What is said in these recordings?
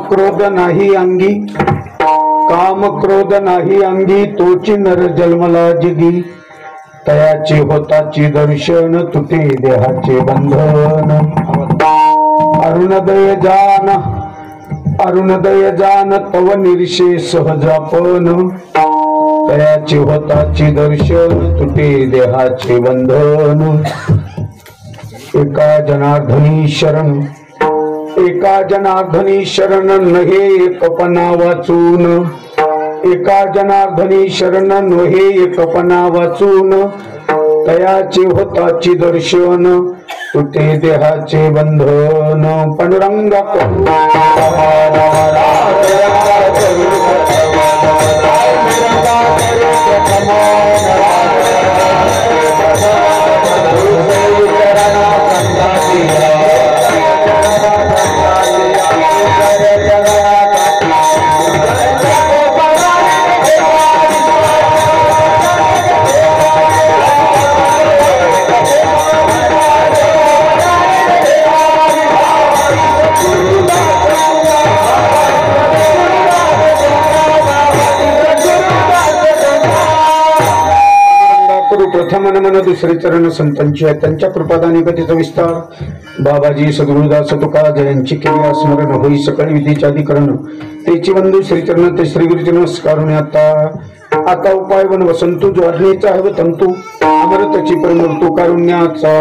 क्रोध नाही अंगी, काम क्रोध नाही अंगी, तोची नर जन्मला जगी, तयाचे होताची दर्शन, तुटे देहाचे बंधन, अरुणोदय जान तव निरशे सहजापन, तयाचे होताची दर्शन, तुटे देहाचे बंधन, एका जनार्दनी शरण, एका जनार्दनी शरण नहे एकपणा वाचून, एका जनार्दनी शरण नहे एकपणा वाचून, तयाचे होताची दर्शन, तुटे देहाचे बंधन, पांडुरंगा प्रथम नमन दुसरे चरण संतांची आहे, त्यांच्या कृपादानी गतीचा विस्तार, बाबाजी सद्गुरुदास तुका जयांची केली स्मरण, होई सकळ विधीचे अधिकरण, तेची बंधू श्रीचरण ते श्री गुरुचरण स्कारून आता उपाय वन वसंतू जो आज्ञेचा आहे व तंतू अमृतची परिमृत्यू कारुण्याचा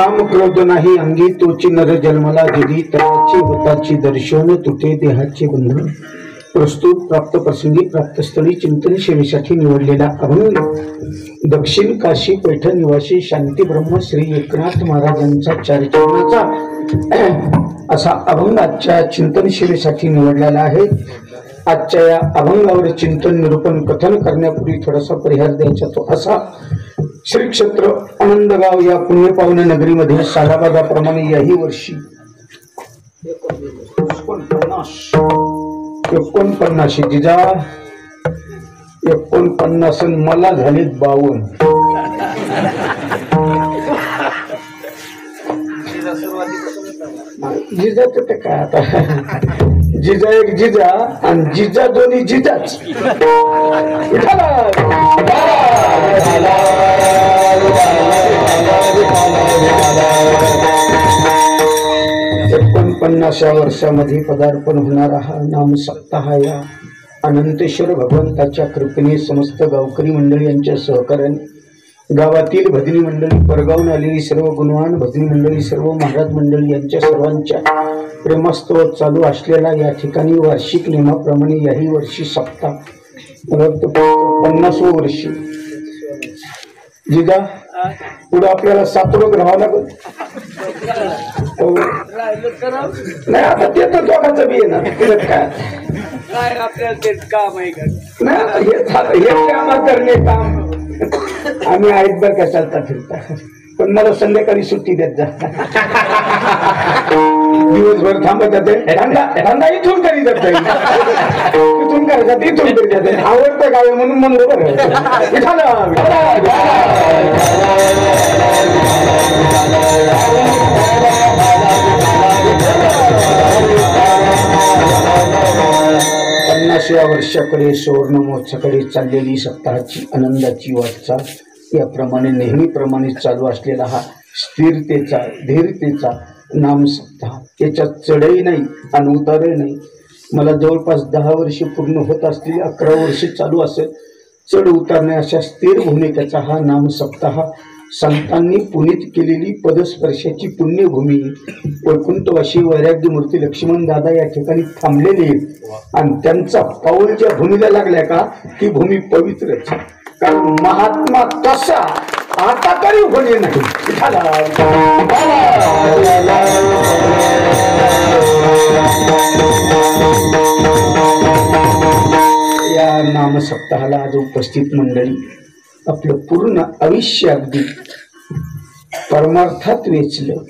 काम क्रोध नाही अंगी तोची नर जन्मला दिली तयाची होताची दर्शन तुटे देहाचे बंधन. प्रस्तुत प्राप्त प्रसंगी प्राप्तस्थळी चिंतन सेवेसाठी निवडलेला अभंग दक्षिण काशी पैठण निवासी शांती ब्रह्म श्री एकनाथ महाराजांचा चरित्राचा असा अभंग आजच्या चिंतन सेवेसाठी निवडलेला आहे. आजच्या या अभंगावर चिंतन निरूपण कथन करण्यापूर्वी थोडासा परिहार द्यायचा तो असा. श्री क्षेत्र आनंदगाव या पुण्यपावन नगरीमध्ये सालाबादाप्रमाणे याही वर्षी 49 जिजा 49 मला झालेत 52. जिजाचं ते काय आता जिजा एक जिजा आणि जिजा दोन्ही जिजाच. 49व्या वर्षामध्ये पदार्पण होणारा हा नाम सप्ताह या अनंतेश्वर भगवंताच्या कृपेने समस्त गावकरी मंडळी यांच्या सहकार्याने गावातील भजनी मंडळी परगावून आलेली सर्व गुणवान भजनी मंडळी सर्व महाराज मंडळी यांच्या सर्वांच्या प्रेमास्तव चालू असलेला या ठिकाणी वार्षिक नियमाप्रमाणे याही वर्षी सप्ताह 50वं वर्षी. जिजा पुढे आपल्याला 7 रोज राहावं लागत नाही. आता ते तर दोघांचं बी येणार काय आपल्याला ते काम आहे का नाही. हे काम करणे काम आम्ही आहेत बरं का चालता फिरता. पण मला संध्याकाळी सुट्टी देत जा. दिवसभर थांबत जाते धंदा इथून करी जात जाईल इथून करायचा इथून करी जाते. आवडतं गाव म्हणून म्हणलं बरं. या वर्षाकडे सुवर्ण महोत्सवाकडे चाललेली सप्ताहाची आनंदाची वाटचाल याप्रमाणे नेहमीप्रमाणे चालू असलेला हा स्थिरतेचा धीरतेचा नाम सप्ताह. याच्यात चढही नाही आणि उतारही नाही. मला जवळपास 10 वर्षे पूर्ण होत असलेली 11 वर्षे चालू असेल चढ उतारणे अशा स्थिर भूमिकेचा हा नाम सप्ताह संतांनी पुनीत केलेली पदस्पर्शाची पुण्यभूमी वैकुंठवासी वैराग्यमूर्ती लक्ष्मण दादा या ठिकाणी थांबलेले आणि त्यांचा पाऊल ज्या भूमीला लागलाय का ती भूमी पवित्रच. कारण महात्मा कसा आता तरी होणे नाही. या नाम सप्ताहाला आज उपस्थित मंडळी आपलं पूर्ण आयुष्य अगदी परमार्थात वेचलं.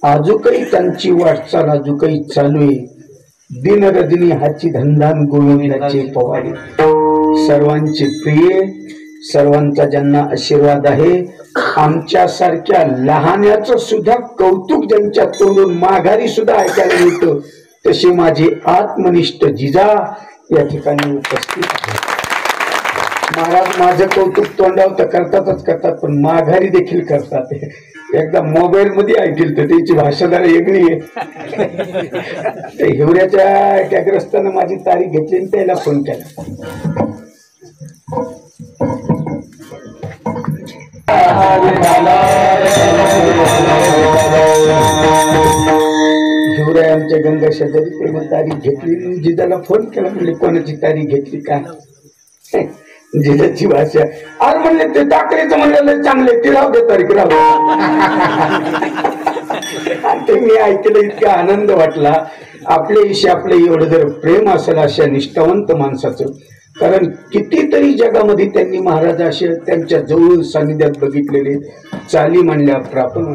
आजूकही त्यांची वाटचाल आजूकही चालू आहे. दिनरदिनी हाची धंदान गोविंदाचे पवाडे. सर्वांचे प्रिय सर्वांचा ज्यांना आशीर्वाद आहे. आमच्यासारख्या लहान्याचं सुद्धा कौतुक ज्यांच्या तोंडून माघारी सुद्धा ऐकायला मिळतं तसे माझे आत्मनिष्ठ जिजा या ठिकाणी उपस्थित आहेत. महाराज माझं कौतुक तोंडावर तर करतातच करतात पण माघारी देखील करतात. एकदा मोबाईल मध्ये ऐकली तर त्याची भाषा जरा वेगळी आहे. हिवऱ्याच्या एकाग्रस्तानं माझी तारीख घेतली आणि त्याला फोन केला. हिवऱ्या आमच्या गंगा शेजारी ते तारीख घेतली. जिजाला फोन केला म्हणजे कोणाची तारीख घेतली का जिजाची भाषा. आज म्हणले ते टाकलेचं म्हणलेलं चांगले ते राहू दे तारीख राहू. ते मी ऐकलं इतका आनंद वाटला. आपल्याविषयी आपलं एवढं जर प्रेम असेल अशा निष्ठावंत माणसाचं. कारण कितीतरी जगामध्ये त्यांनी महाराज असे त्यांच्या जवळ सानिध्यात बघितलेले चाली म्हणल्या प्रापण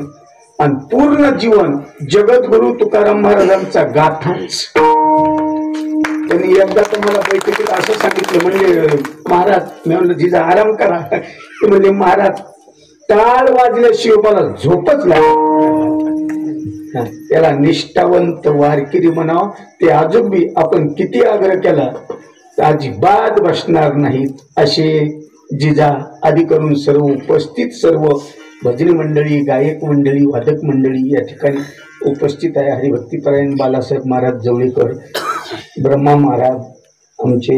आणि पूर्ण जीवन जगद्गुरु तुकाराम महाराजांचा गाथाच. त्यांनी एकदा तर मला बैठकीत असं सांगितलं म्हणजे महाराज मी म्हणलं जिजा आराम करा. ते म्हणजे महाराज टाळ वाजल्याशिवाय मला झोपच लागली. त्याला निष्ठावंत वारकिरी म्हणावं ते अजून बी आपण किती आग्रह केला तर अजिबात बसणार नाहीत असे जिजा आदी करून सर्व उपस्थित सर्व भजनी मंडळी गायक मंडळी वादक मंडळी या ठिकाणी उपस्थित आहे. हरिभक्तीपरायण बालासाहेब महाराज जवळेकर ब्रह्मा महाराज आमचे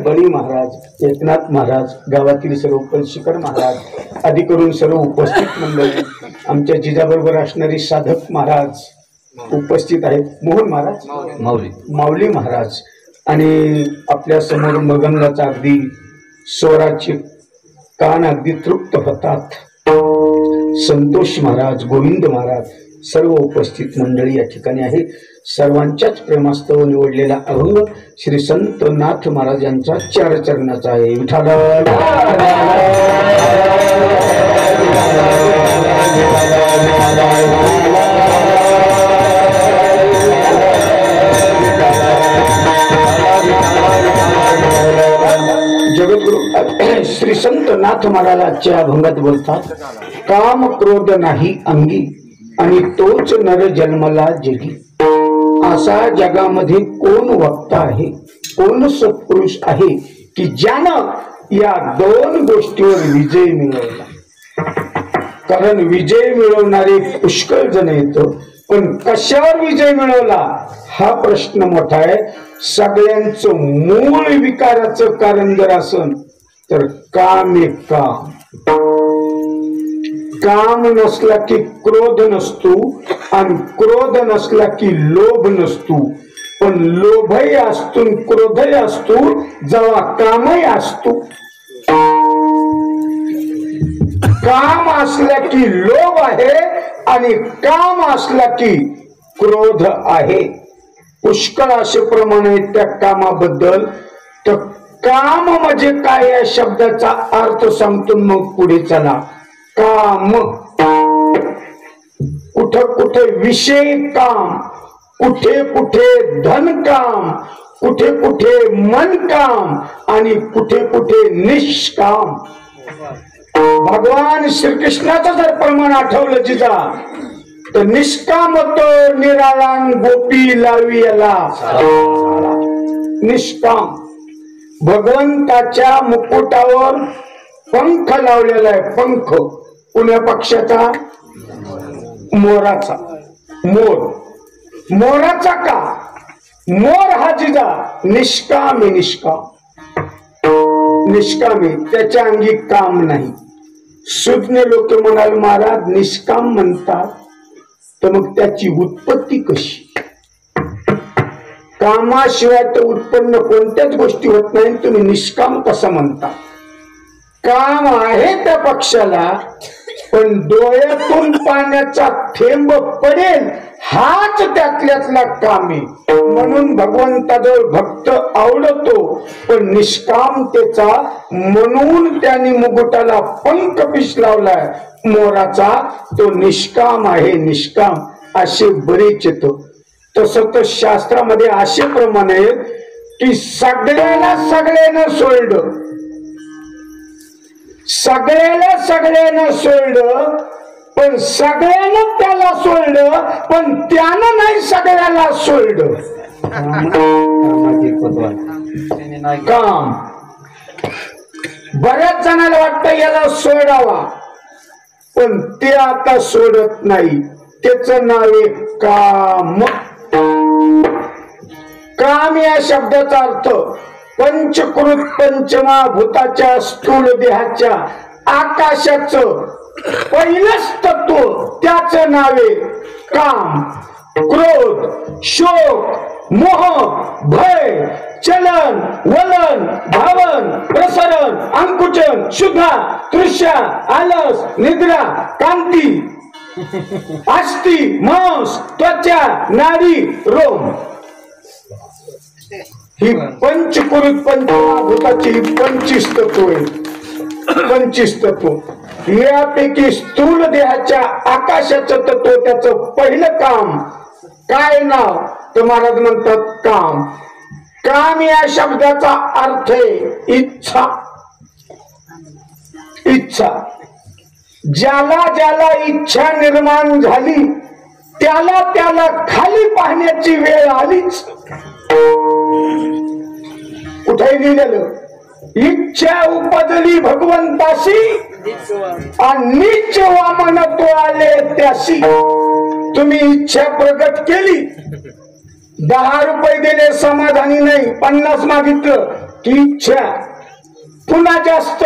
बळी महाराज, एकनाथ महाराज, गावातील सर्व पलशीकर महाराज आदी करून सर्व उपस्थित मंडळी, आमच्या जिजाबरोबर असणारी साधक महाराज उपस्थित आहेत, मोहन महाराज, माऊली महाराज, आणि आपल्या समोर मृदंगाचा अगदी स्वराचे कान अगदी तृप्त होतात संतोष महाराज, गोविंद महाराज, सर्व उपस्थित मंडळी या ठिकाणी आहेत. सर्वांच्याच प्रेमास्तव निवडलेला अभंग श्री संत नाथ महाराज यांचा चरणाचा आहे. विठ्ठल जगद्गुरु श्री संत नाथ महाराजांच्या अभंगात बोलतात, काम क्रोध नाही अंगी आणि तोच नर जन्मला जगी. असा जगामध्ये कोण वक्ता आहे, कोण सत्पुरुष आहे की ज्यानं या दोन गोष्टीवर विजय मिळवला. कारण विजय मिळवणारे पुष्कळ जण येतो, पण कशावर विजय मिळवला हा प्रश्न मोठा आहे. सगळ्यांचं मूळ विकाराचं कारण जर असन तर काम एक काम. काम नसला की क्रोध नसतो आणि क्रोध नसला की लोभ नसतो, पण लोभही असतो क्रोधही असतो जेव्हा कामही असतो. काम असला की लोभ आहे आणि काम असला की क्रोध आहे. पुष्कळ असे प्रमाण आहेत त्या कामाबद्दल. तर काम म्हणजे काय या शब्दाचा अर्थ सांगतो, मग पुढे चला. काम कुठे कुठे विषय काम, कुठे कुठे धन काम, कुठे कुठे मन काम आणि कुठे कुठे निष्काम. भगवान श्रीकृष्णाचं जर प्रमाण आठवलं जिजा तर निष्काम तो निराळान गोपी लावी याला. निष्काम भगवंताच्या मुकुटावर पंख लावलेला आहे. पंख पुण्या पक्षाचा, मोराचा. मोराचा का मोर हा जिजा निष्कामी. निष्कामी त्याच्या अंगी काम नाही. सुज्ञ लोक म्हणाल महाराज निष्काम म्हणतात, तर मग त्याची उत्पत्ती कशी? कामाशिवाय तर उत्पन्न कोणत्याच गोष्टी होत नाही, तुम्ही निष्काम कसं म्हणता? काम आहे त्या पक्षाला, पण डोळ्यातून पाण्याचा थेंब पडेल हाच त्यातल्यातला कामी. म्हणून भगवंताजवळ भक्त आवडतो, पण निष्कामतेचा. म्हणून त्यांनी मुकुटाला पंख पिस लावलाय मोराचा, तो निष्काम आहे. निष्काम असे बरेच येतो. तसं तर शास्त्रामध्ये असे प्रमाण आहेत की सगळ्यानं सोडलं, सगळ्यानं सोडलं, पण सगळ्यानं त्याला सोडलं, पण त्यानं नाही सगळ्याला सोडलं. काम बऱ्याच जणांना वाटतं याला सोडावा, पण ते आता सोडत नाही. त्याच नाव आहे काम. काम या शब्दाचा अर्थ पंचकृत पंचमहाभूताच्या स्थूल देहाच्या आकाशाचं पहिलंच तत्व, त्याच नावे काम. क्रोध, शोक, मोह, भय, चलन, वलन, भावन, प्रसरण, अंकुचन, शुद्धा, तृष्णा, आलस, निद्रा, कांती, अस्थि, मांस, त्वचा, नाडी, रोम ही पंचकृत पंचमहाभूताची 25 तत्व आहे. 25 तत्व यापैकी स्थूल देहाच्या आकाशाचं तत्व, त्याचं पहिलं काम काय नाव? तर महाराज म्हणतात काम. काम या शब्दाचा अर्थ आहे इच्छा. इच्छा. ज्याला इच्छा निर्माण झाली त्याला खाली पाहण्याची वेळ आलीच. कुठे लिहिलेलं? इच्छा उपजली भगवंताशी आणि नीच वामन तो आले त्याशी. तुम्ही इच्छा प्रकट केली 10 रुपये दिले समाधानी नाही, 50 मागितलं की इच्छा पुन्हा जास्त,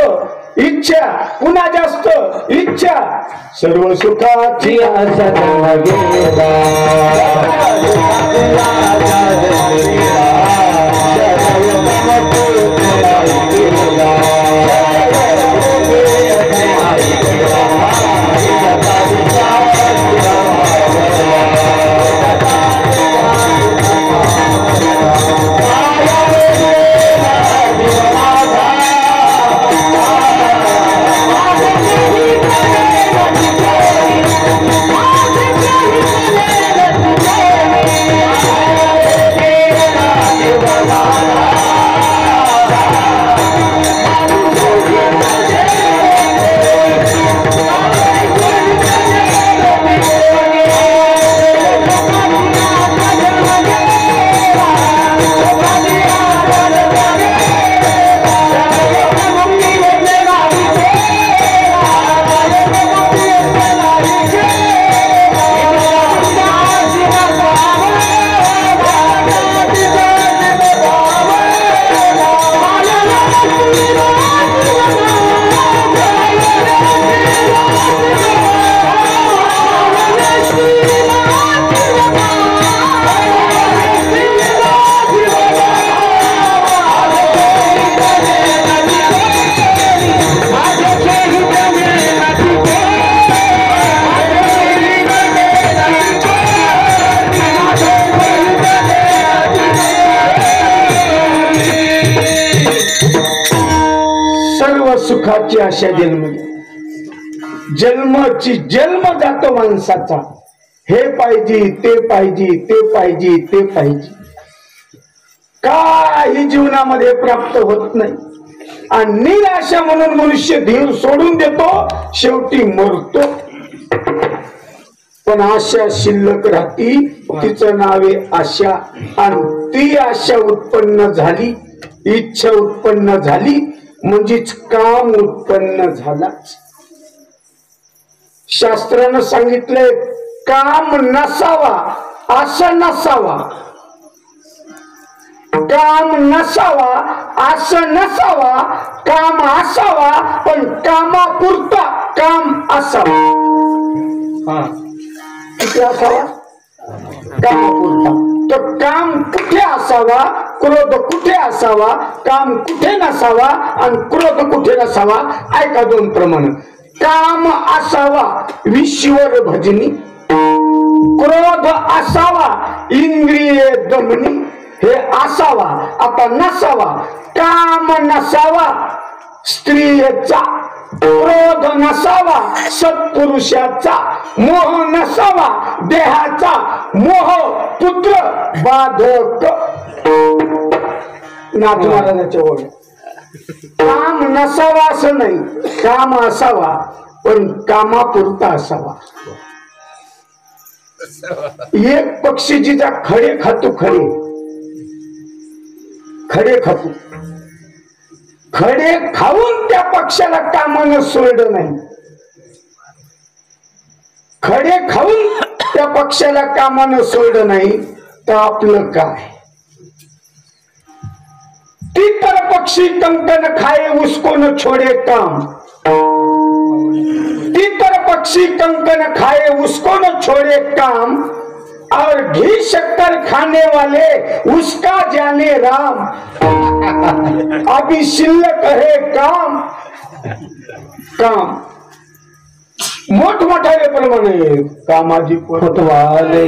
इच्छा पुन्हा जास्त, इच्छा सर्व सुखाची आशा गेला। सुखाची आशा जन्माची जन्म जातो माणसाचा, हे पाहिजे ते पाहिजे ते पाहिजे ते पाहिजे, काही जीवनामध्ये प्राप्त होत नाही आणि निराशा म्हणून मनुष्य धीर सोडून देतो, शेवटी मरतो। पण आशा शिल्लक राहती, तिचं नावे आशा, आणि ती आशा उत्पन्न झाली, इच्छा उत्पन्न झाली म्हणजेच काम उत्पन्न झालाच। शास्त्रानं सांगितलंय काम नसावा असं नसावा, काम नसावा असं नसावा, काम असावा पण कामापुरता काम असावा। किती असावा? कामापुरता। तर काम कुठे असावा, क्रोध कुठे असावा, काम कुठे नसावा आणि क्रोध कुठे नसावा। ऐका दोन प्रमाण, काम असावा ईश्वर भजनी, क्रोध असावा इंद्रिय दमनी, हे असावा। आता नसावा, काम नसावा स्त्रियेचा, क्रोध नसावा सत्पुरुषाचा, मोह नसावा देहाचा, मोह पुत्र बाधक। नाथ महाराजांच्या ओळ, काम नसावा असं नाही, काम असावा पण कामापुरता असावा। एक पक्षी जिचा खडे खातो, खडे खातो, खडे खाऊन त्या पक्षाला कामानं सोडलं नाही, खडे खाऊन त्या पक्षाला कामानं सोडलं नाही तर आपलं काय? तीतर पक्षी कंकन खाए उसको न छोड़े काम, तीतर पक्षी कंकन खाए उसको न छोड़े काम, और घी शक्कर खाने वाले उसका जाने राम। अभी शिल्लक है काम, काम मोठमोठ्या प्रमाणे कामाची पटवाले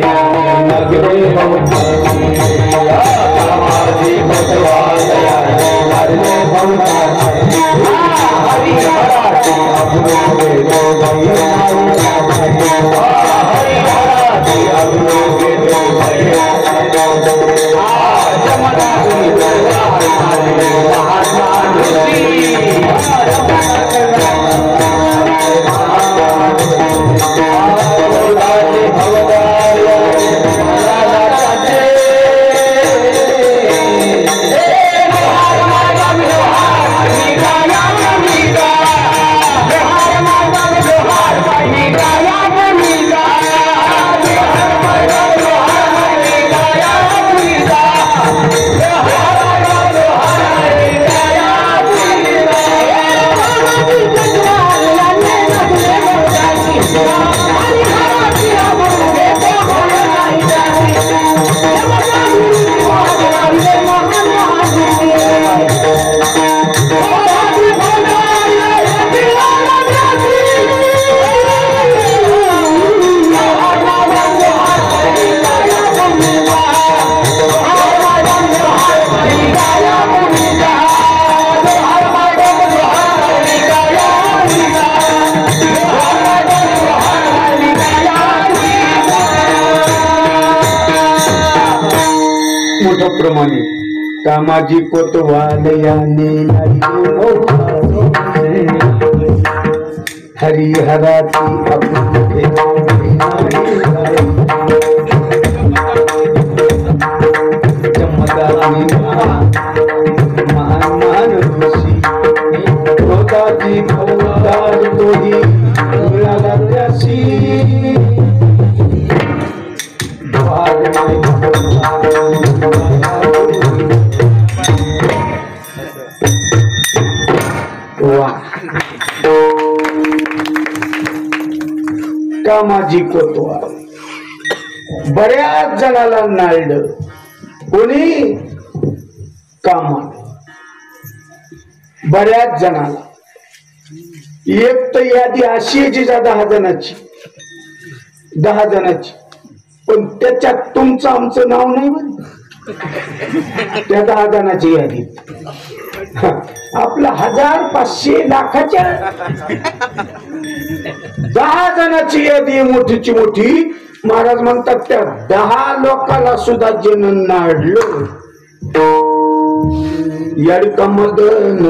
त्याप्रमाणे कामाजी कोतवाल याने हरिहराची महान ऋषी क्रोधाची फौजदार तोही मिळाला त्याशी कामाजी कोतवाल बऱ्याच जणाला नाळलं. कोणी? कामा. बऱ्याच जणाला. एक तर यादी अशी आहे जी 10 जणांची, 10 जणांची, पण त्याच्यात तुमचं आमचं नाव नाही बरं. त्या 10 जणांची यादी आपलं 1000, 500, लाखाच्या 10 जणांची यादी मोठीची मोठी. महाराज म्हणतात त्या 10 लोकांना सुद्धा जन नाडलं. यडका मदन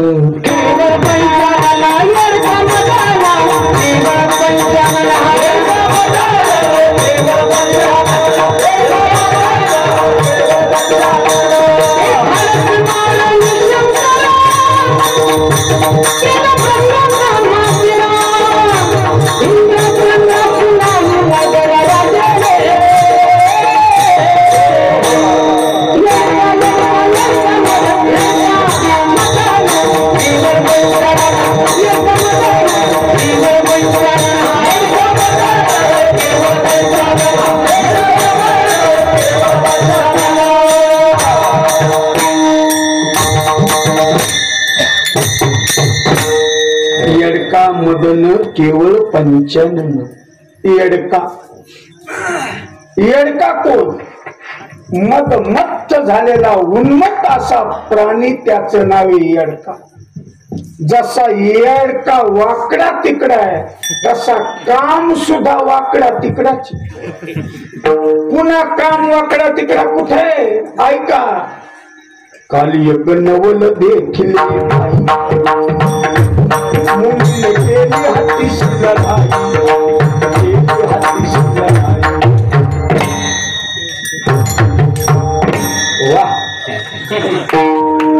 मदन केवळ 95. येडका. येडका कोण? मदमत्त झालेला उन्मत्त असा प्राणी, त्याचं नाव आहे येडका. जसा येडका वाकडा तिकडा आहे तसा काम सुद्धा वाकडा तिकडाच. पुन्हा काम वाकडा तिकडा कुठे? ऐका. काली एक नवल देखील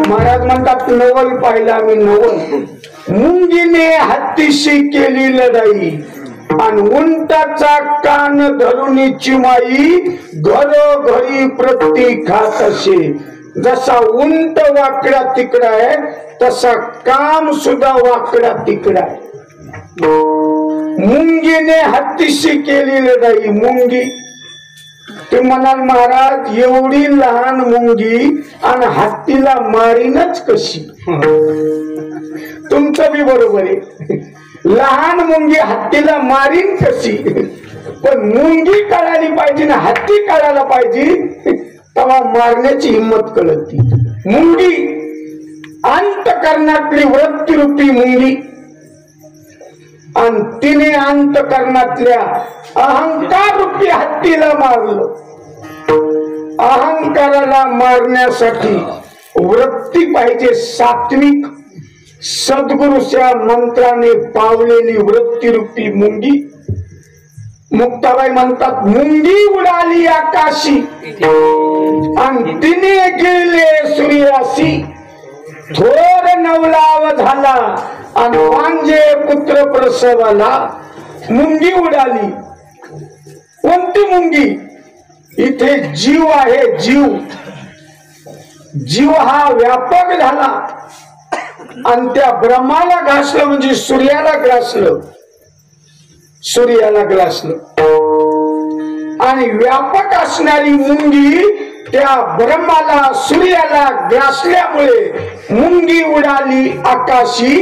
महाराज म्हणतात नवल पाहिला मी नवल. मुंगीने हत्तीशी केली लढाई आणि उंटाचा कान धरूनीची माई घरोघरी प्रत्येक खात असे. जसा उंट वाकडा तिकडा आहे तसा काम सुद्धा वाकडा तिकडा आहे. मुंगीने हत्तीशी केली लढाई. मुंगी ते म्हणाल महाराज एवढी लहान मुंगी आणि हत्तीला मारीनच कशी? तुमचं बी बरोबर आहे. लहान मुंगी हत्तीला मारीन कशी? पण मुंगी कळाली पाहिजे ना हत्ती कळायला पाहिजे तेव्हा मारण्याची हिंमत कळती. मुंगी अंतकरणातली वृत्तीरूपी मुंगी आणि तिने अंतकरणातल्या अहंकार रूपी हत्तीला मारलं. अहंकाराला मारण्यासाठी वृत्ती पाहिजे सात्विक. सद्गुरूच्या मंत्राने पावलेली वृत्तीरूपी मुंगी. मुक्ताबाई म्हणतात मुंगी उडाली आकाशी आणि तिने गेले सूर्यासी. थोर नवलाव झाला आणि पांजे पुत्र प्रसवाला. मुंगी उडाली. कोणती मुंगी? इथे जीव आहे. जीव. जीव हा व्यापक झाला आणि त्या ब्रह्माला घासलं म्हणजे सूर्याला ग्रासलं. सूर्याला ग्रासलं आणि व्यापक असणारी मुंगी त्या ब्रह्माला सूर्याला ग्रासल्यामुळे मुंगी उडाली आकाशी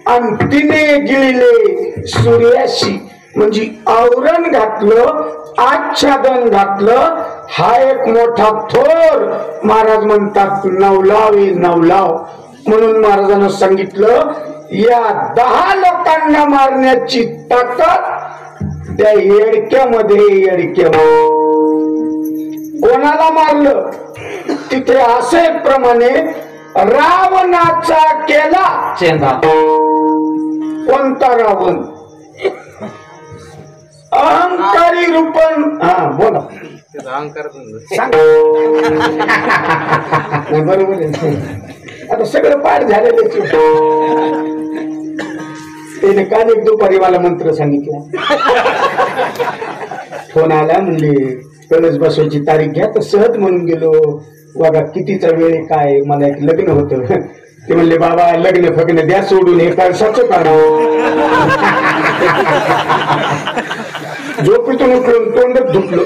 आणि तिने गिळले सूर्याशी. म्हणजे आवरण घातलं, आच्छादन घातलं. हा एक मोठा थोर. महाराज म्हणतात नवलावे नवलाव. म्हणून महाराजांना सांगितलं या 10 लोकांना मारण्याची ताकद त्या येडक्यामध्ये. येडक्यामध्ये कोणाला मारलं? तिथे असे प्रमाणे रावणाचा केला चेंदा. कोणता रावण? अहंकारी रूपन. हा बोला. बरोबर आहे. आता सगळं पाठ झालेलं. त्याने काल एक दुपारी मला मंत्र सांगितला. फोन आला म्हणले कलश बसवायची तारीख घ्या. तर सहज म्हणून गेलो. बघा कितीचा वेळ काय. मला एक लग्न होतं. ते म्हणले बाबा लग्न फग्न द्या सोडून हे कळसाचं पाणी. झोपेतून उठलो तोंडच धुतलो.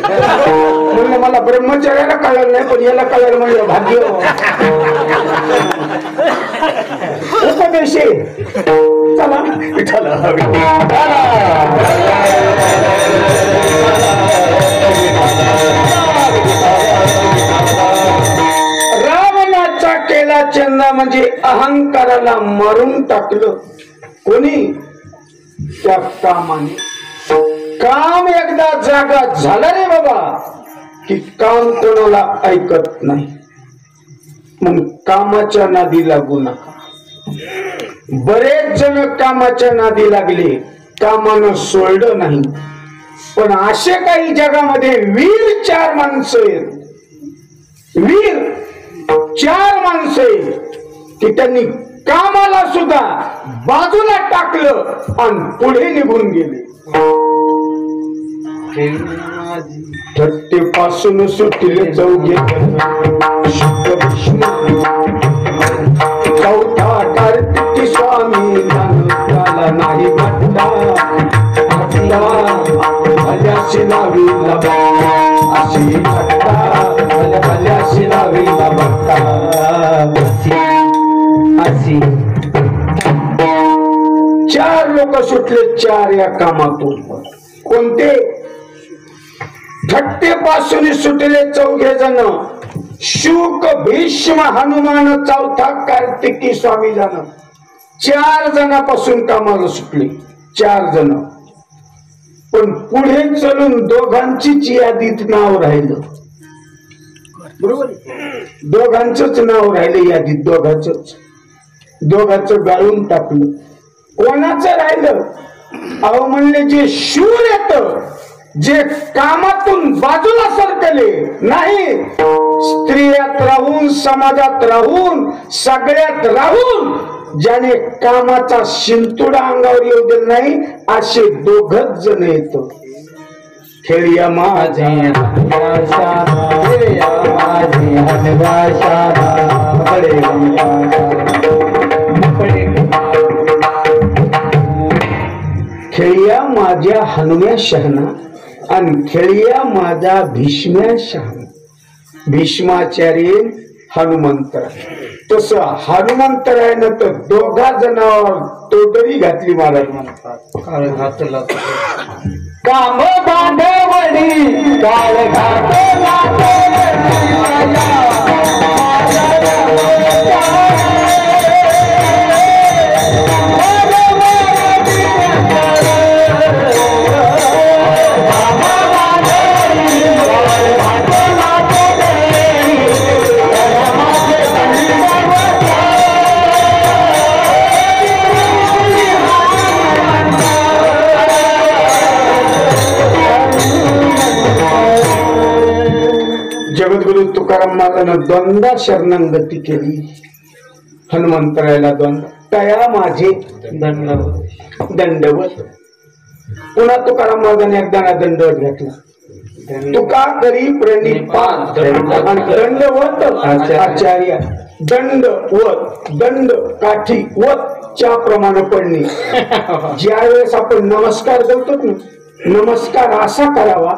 म्हणलं मला ब्रह्मचार्याला कळलं नाही पण याला कळलं म्हणलं भाग्य. उपदेश चला रावणाचा केला चंदा म्हणजे अहंकाराला मारून टाकलं. कोणी? त्या कामाने. काम एकदा जागा झाला रे बाबा की काम कोणाला ऐकत नाही. मग कामाच्या नादी लागू नका. बरेच जण कामाच्या नादी लागले, कामानं सोडलं नाही. पण असे काही जगामध्ये वीर 4 माणसं आहेत. वीर 4 माणसं आहेत की त्यांनी कामाला सुद्धा बाजूला टाकलं आणि पुढे निघून गेले. थट्टेपासून सुटले चौघे. चौथा कार्तिकी स्वामी त्याला नाही म्हटला. भल्याशी लावीला अशी भल्याशी लावीला अशी 4 लोक सुटले 4 या कामातून. कोणते? थट्टेपासून सुटले 4 जण. शुक भीष्म हनुमान चौथा कार्तिकी स्वामी जण. 4 जणांपासून कामाला सुटले 4 जण. पण पुढे चलून दोघांचीच यादीत नाव राहिलं. बरोबर. दोघांचंच नाव राहिलं यादीत. दोघांचं गाळून टाकलं. कोणाचं राहिलं? अहो म्हणले जे शूर येत, जे कामातून बाजूला सरकले नाही, स्त्रियात राहून समाजात राहून सगळ्यात राहून ज्याने कामाचा शिंतोडा अंगावर येऊ दिला नाही असे 2घच जण येत. खेळिया माझे खेळिया माझ्या हनुम्या शहाणा आणि खेळिया माझा भीष्म्या शहाणा. भीष्माचार्य हनुमंतराय. तस हनुमंतरायनं तर 2 जणांवर तोडरी घातली महाराज म्हणतात. काम बांधवणी काळ जगद्गुरु तुकाराम महाराजांना 2दा शरणागती केली. हनुमंतरायला 2दा. तया माझे दंडवत. पुन्हा तुकाराम महाराजांनी एकदा दंडवत घातला. तुका करी प्रणिपात दंडवत आचार्य. दंडवत दंड काठी वत च्या प्रमाणे पडणे. ज्यावेळेस आपण नमस्कार करतो ना, नमस्कार असा करावा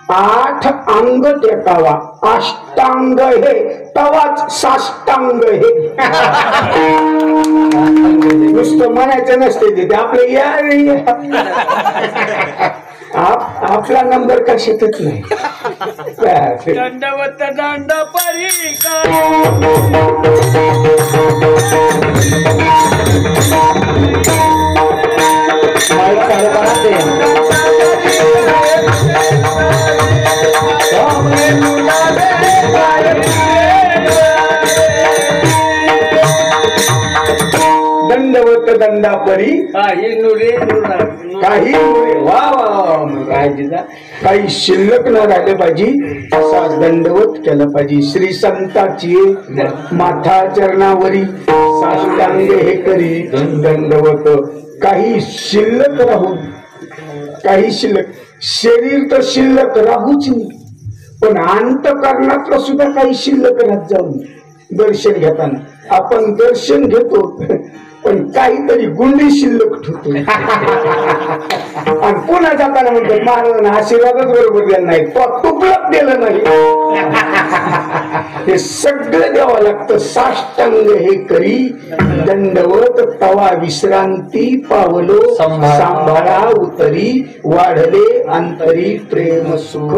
8 अंग टेकावा. अष्टांग हे तवाच साष्टांग हे. नुसतं म्हणायचं नसते तिथे आपलं या आपला नंबर कशातच नाही. दंडवत दंड परी काय करी काही नुरे काही वा काही शिल्लक न राहिले पाहिजे असा दंडवत केला पाहिजे. श्री संताची माथा चरणावरी साष्टांग हे करी दंडवत. काही शिल्लक राहून काही शिल्लक शरीर तर शिल्लक राहूच नाही, पण अंतकरणातलं सुद्धा काही शिल्लक राहत जाऊन दर्शन घेताना आपण दर्शन घेतो पण काहीतरी गुंडी शिल्लक ठेवतो आणि पुन्हा जाताना म्हणतात महाराजांना आशीर्वादच बरोबर द्यायला नाही, तो तुकडच दिलं नाही. हे सगळं द्यावं लागतं. साष्टांग हे करी दंडवत तवा विश्रांती पावलो सांभाळा उतरी वाढले अंतरी प्रेम सुख.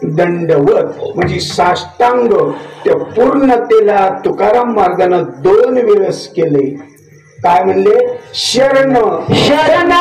दंडवत म्हणजे साष्टांग. त्या पूर्णतेला तुकाराम महाराजांना 2 वेळेस केले. काय म्हणले? शरण शरण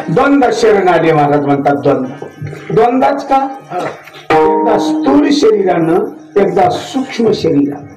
द्वंद्व शरण आले महाराज म्हणतात. द्वंद्वच का? एकदा स्थूल शरीरानं एकदा सूक्ष्म शरीरानं,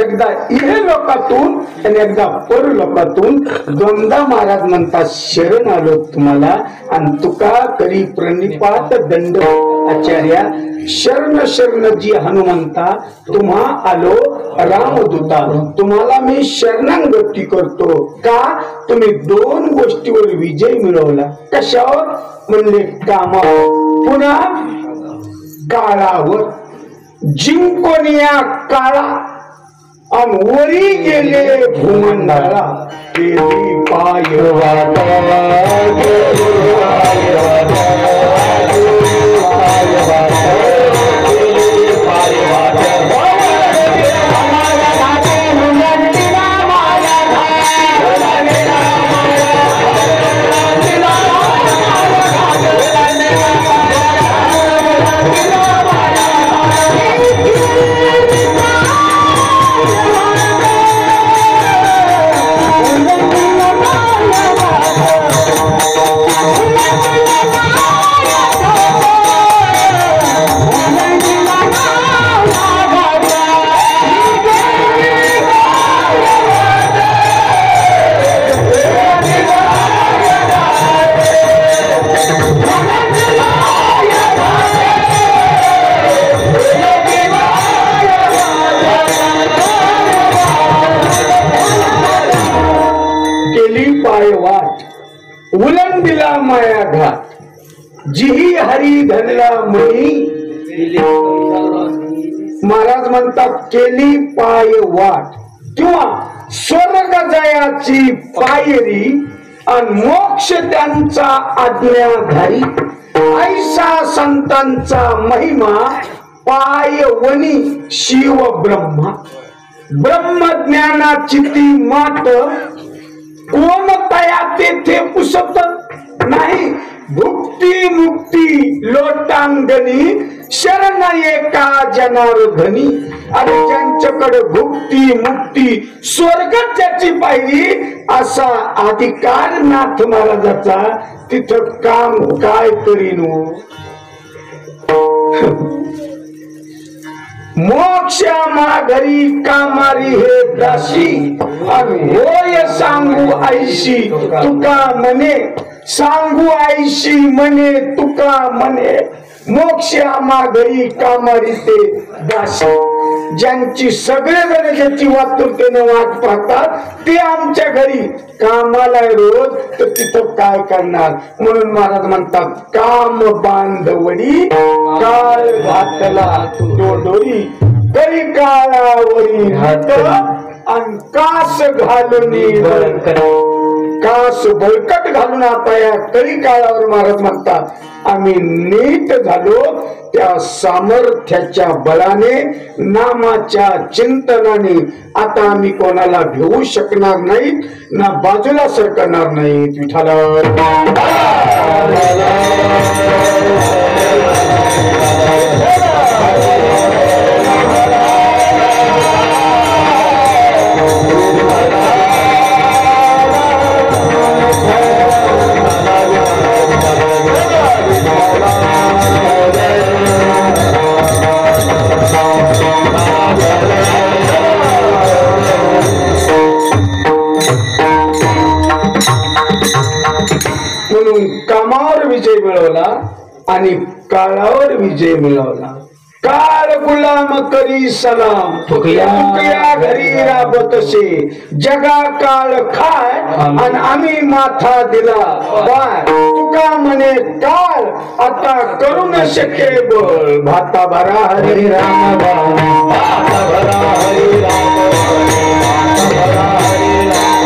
एकदा इह लोकातून आणि एकदा परलोकातून द्वंद्व. महाराज म्हणतात शरण आलो तुम्हाला आणि तुका करी प्रणिपात दंड आचार्या. शरण शरण जी हनुमंता तुम्हा आलो रामदूता. तुम्हाला मी शरणागती करतो. का? तुम्ही 2 गोष्टीवर विजय मिळवला. कशावर? म्हणले कामावर पुन्हा काळावर. जिंकून या काळा आणि वरी गेले भूमंडळा. केली पाय उलंबिला माया घात. जिही हरी धनला मुनी. महाराज म्हणतात केली पाय वाट किंवा स्वर्ग जयाची पायरी आणि मोक्ष त्यांचा आज्ञाधारी. ऐसा संतांचा महिमा पायवनी शिव ब्रह्मा. ब्रह्मज्ञानाची ती मात कोण तया तेथे पुसत नाही. भुक्ती मुक्ती लोटांगणी शरण एका जनार्दनी. आणि ज्यांच्याकडे भुक्ती मुक्ती स्वर्ग त्याची पाहिली असा अधिकार नाथ महाराजाचा तिथं काम काय करीन. मोक्षा माघरी कामारी हे दासी होय सांगू आईशी तुका म्हणे सांगू आईशी म्हणे तुका म्हणे मोक्षा माघरी कामारी ते दासी ज्यांची सगळेजण ज्याची वातुरतेने वाट पाहतात ते आमच्या घरी कामाला रोज तर तिथं काय करणार म्हणून महाराज म्हणतात काम बांधवडी काळ घातला डोडोरी करी काळावरी हात आणि कास घालून कास बळकट घालून आता या कळी काळावर महाराज म्हणतात आम्ही नीट झालो त्या सामर्थ्याच्या बळाने नामाच्या चिंतनाने आता आम्ही कोणाला घेऊ शकणार नाही ना बाजूला सरकणार नाही विठाला म्हणून कामावर विजय मिळवला आणि काळावर विजय मिळवला काळ गुलाम करी सलाम तुकया घरी राबतसे जगा काळ खाय आणि आम्ही माथा दिला बाय तुका म्हणे काळ आता करू न शके बोल भाता भरा हरी राम भाता भरा हरी राम भाता भरा हरी राम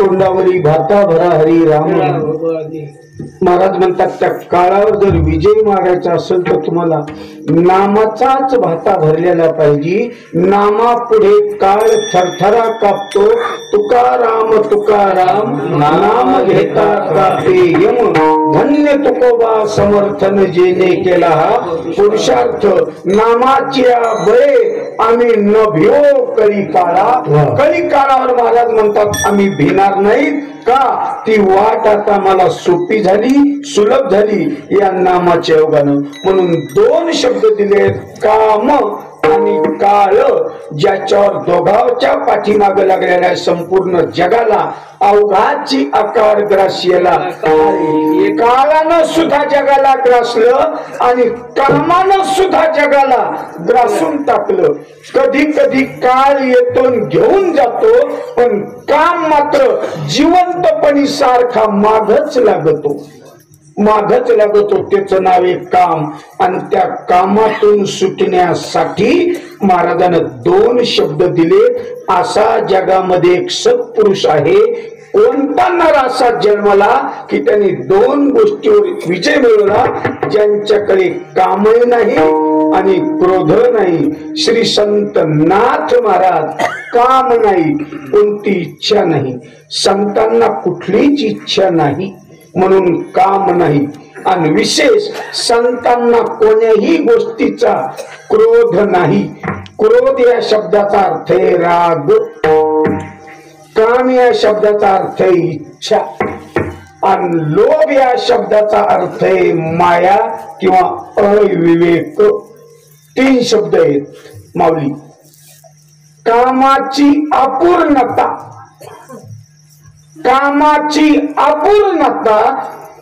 तोंडावरी भाता भरा हरी राम महाराज म्हणतात त्या काळावर जर विजय मागायचा असेल तर तुम्हाला नामाचाच भाता भरलेला पाहिजे नामा पुढे काळ थरथरा कापतो तुकाराम तुकाराम नाम घेता कापे यम धन्य तुकोबा समर्थन जेने केला हा पुरुषार्थ नामाची बळे आम्ही न भिओ कळी काळावर महाराज म्हणतात आम्ही भिणार नाही का ती वाट आता मला सोपी झाली सुलभ झाली या नामाच्या योगानं म्हणून दोन शब्द दिले काम आणि काळ ज्याच्यावर दोघांच्या पाठीमाग लागलेल्या संपूर्ण जगाला अवघाची आकार ग्रासलेला काळानं सुद्धा जगाला ग्रासलं आणि कामानं सुद्धा जगाला ग्रासून टाकलं कधी कधी काळ येतो घेऊन जातो पण काम मात्र जिवंतपणी सारखा मागच लागतो त्याचं नाव आहे काम आणि त्या कामातून सुटण्यासाठी महाराजांना दोन शब्द दिले असा जगामध्ये एक सत्पुरुष आहे कोणता नर असा जन्मला की त्यांनी दोन गोष्टीवर विजय मिळवला ज्यांच्याकडे कामही नाही आणि क्रोध नाही श्री संत नाथ महाराज काम नाही कोणती इच्छा नाही संतांना कुठलीच इच्छा नाही म्हणून काम नाही आणि विशेष संतांना कोण्याही गोष्टीचा क्रोध नाही क्रोध या शब्दाचा अर्थ आहे राग काम या शब्दाचा अर्थ आहे इच्छा आणि लोभ या शब्दाचा अर्थ आहे माया किंवा अविवेक. 3 शब्द आहेत माऊली. कामाची अपूर्णता, कामाची अपूर्णता,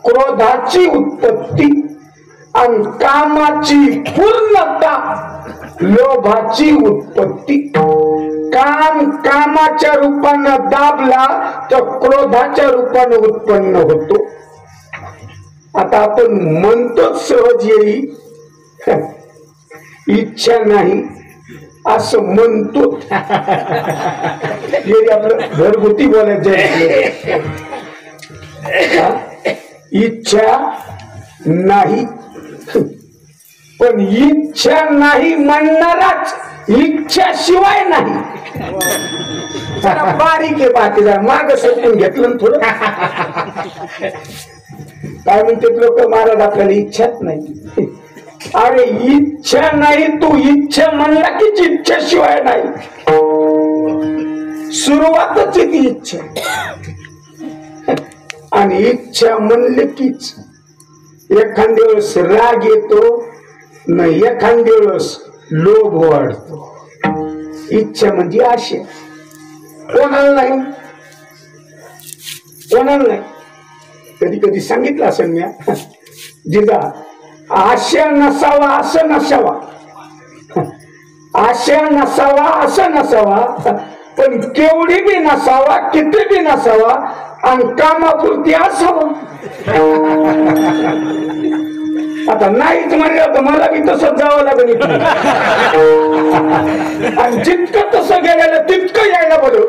क्रोधाची उत्पत्ती आणि कामाची पूर्णता, लोभाची उत्पत्ती. काम कामाच्या रूपानं दाबला तर क्रोधाच्या रूपानं उत्पन्न होतो. आता आपण म्हणतो सहज येईल, इच्छा नाही असं म्हणतो. आपलं घरगुती बोलायचं. इच्छा नाही, पण इच्छा नाही म्हणणाराच इच्छा शिवाय नाही. बारीक आहे बाकी जरा माग सरकून घेतलं थोडं. काय म्हणते लोक, महाराज आपल्याला इच्छाच नाही. अरे इच्छा नाही, तू इच्छा म्हणला की इच्छा शिवाय नाही. सुरुवातच आहे ती इच्छा. आणि इच्छा म्हणले कीच एखाद्या वेळेस राग येतो, न एखाद्या वेळेस लोभ वाढतो. इच्छा म्हणजे आशा. कोणाला नाही, कोणाला नाही. कधी कधी सांगितलं असेल मी, जिजा आशा नसावा असं नसावा, आशा नसावा असं नसावा, पण केवढी बी नसावा, किती बी नसावा, आणि कामापुरती असावा. आता नाहीच म्हणलं तर मला बी तसंच जावं लागेल. आणि जितकं तसं गेलेलं तितकं यायला बरं.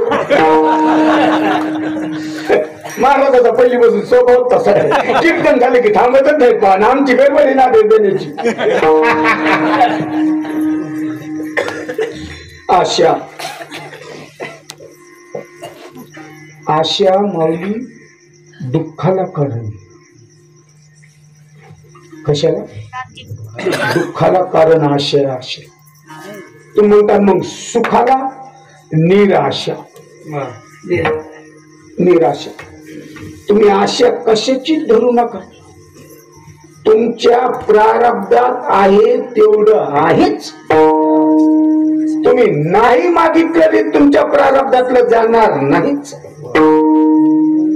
महाराजाचा पहिलीपासून स्वभाव तसा आहे. कीर्तन झाले की थांबतच नाही, पण आमची गडबडी ना देण्याची. आशा, आशा माऊली दुःखाला कारण. कशाला? दुःखाला कारण आशा. आशा तुम्ही म्हणतात मग सुखाला निराशा. निराशा. तुम्ही आशा कशाची धरू नका. तुमच्या प्रारब्धात आहे तेवढं आहेच. तुम्ही नाही मागितलं तुमच्या प्रारब्धातलं जाणार नाहीच.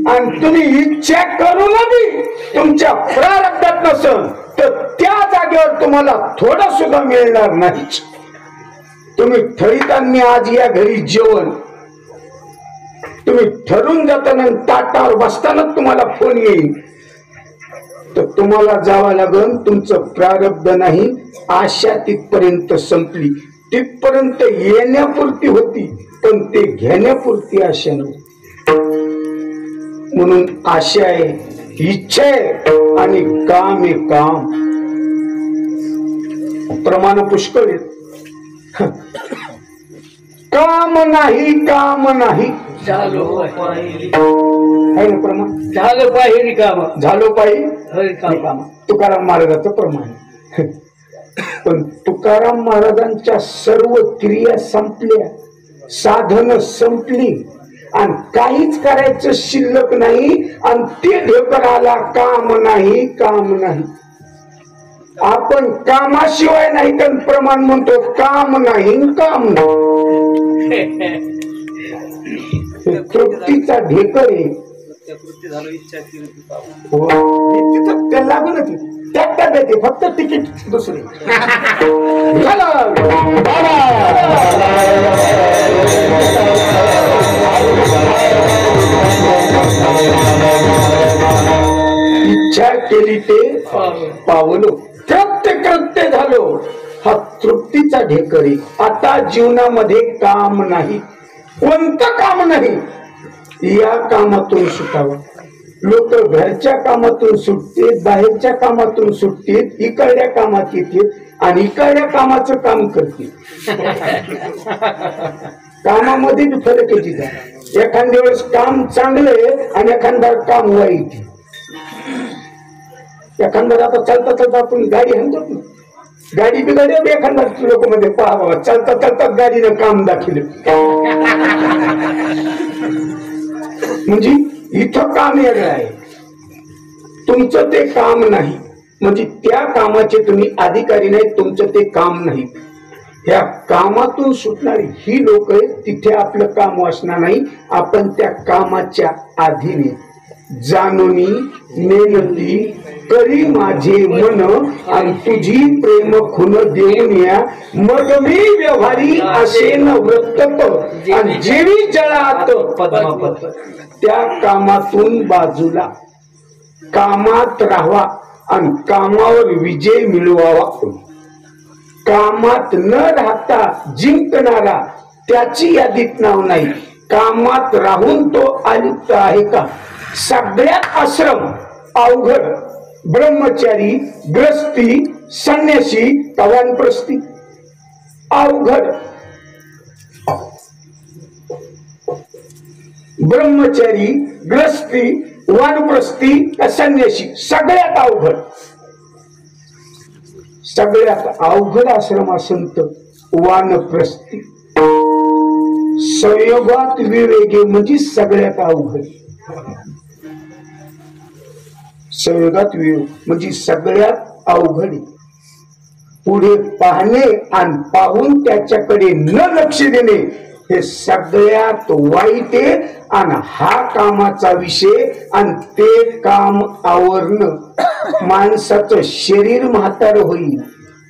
आणि तुम्ही इच्छा करून बी तुमच्या प्रारब्धात नसल तर त्या जागेवर तुम्हाला थोडं सुद्धा मिळणार नाहीच. तुम्ही ठरताना आज या घरी जेवण, तुम्ही ठरून जाताना ताटावर बसताना तुम्हाला फोन येईल, तर तुम्हाला जावं लागेल. तुमचं प्रारब्ध नाही, आशा तिथपर्यंत संपली. तिथपर्यंत येण्यापुरती होती, पण ते घेण्यापुरती आशा नव्हती. म्हणून आशा आहे, इच्छा आहे, आणि काम आहे. काम प्रमाण पुष्कळ आहेत. काम नाही, काम नाही, झालो पाहिजे आहे ना प्रमाण. झालं पाहिजे काम, झालो पाहिजे काम. तुकाराम महाराजांचं प्रमाण. पण तुकाराम महाराजांच्या सर्व क्रिया संपल्या, साधन संपली, आणि काहीच करायचं शिल्लक नाही. आणि ते ढेकर आला, काम नाही, काम नाही. आपण कामाशिवाय नाही, तर प्रमाण म्हणतो काम नाही, काम नाही. तृप्तीचा ढेकर आहे. तिथं लागूनच त्यात देते फक्त तिकीट दुसरे. इच्छा केली ते पावलो, कृत्य झालो. हा तृप्तीचा ढेकरी. आता जीवनामध्ये काम नाही, कोणतं काम नाही. या कामातून सुटावं. लोक घरच्या कामातून सुटतील, बाहेरच्या कामातून सुटतील, इकडल्या कामात येतील आणि इकडल्या कामाचं काम करतील. कामामध्ये बी फरक आहे तिथं. एखाद्या वेळेस काम चांगलं आहे आणि एखादा काम वाईट. एखादा आता चालता चालता आपण गाडी आणतो ना, गाडी बिघडली, एखादा लोक मध्ये पहा चालता चालता गाडीनं काम दाखवलं. म्हणजे इथं काम वेगळं आहे तुमचं ते काम नाही, म्हणजे त्या कामाचे तुम्ही अधिकारी नाही, तुमचं ते काम नाही. या कामातून सुटणारी ही लोक तिथे आपलं काम वाचणार नाही. आपण त्या कामाच्या अधीने जाणूनी मेहनती करी माझे मन आणि तुझी प्रेम खुन देऊन या मग मी व्यवहारी असे न वृत्तप आणि जेवी जळात पद्मापत. त्या कामातून बाजूला कामात राहावा आणि कामावर विजय मिळवावा. कामात न राहता जिंकणारा त्याची यादीत नाव नाही. कामात राहून तो अलिप्त आहे का? सगळ्यात आश्रम अवघड. ब्रह्मचारी, ग्रस्ती, संन्यासी, वानप्रस्थी अवघड. ब्रह्मचारी, ग्रस्ती, वानप्रस्थी, संन्यासी सगळ्यात अवघड. सगळ्यात अवघड आश्रम संत वानप्रस्थी. संयोगात विवेगे म्हणजे सगळ्यात अवघड. संयोगात विवेक म्हणजे सगळ्यात अवघड. पुढे पाहणे आणि पाहून त्याच्याकडे न लक्ष देणे हे सगळ्यात वाईट आहे. आणि हा कामाचा विषय आणि ते काम आवरणं. माणसाचं शरीर म्हातार होईल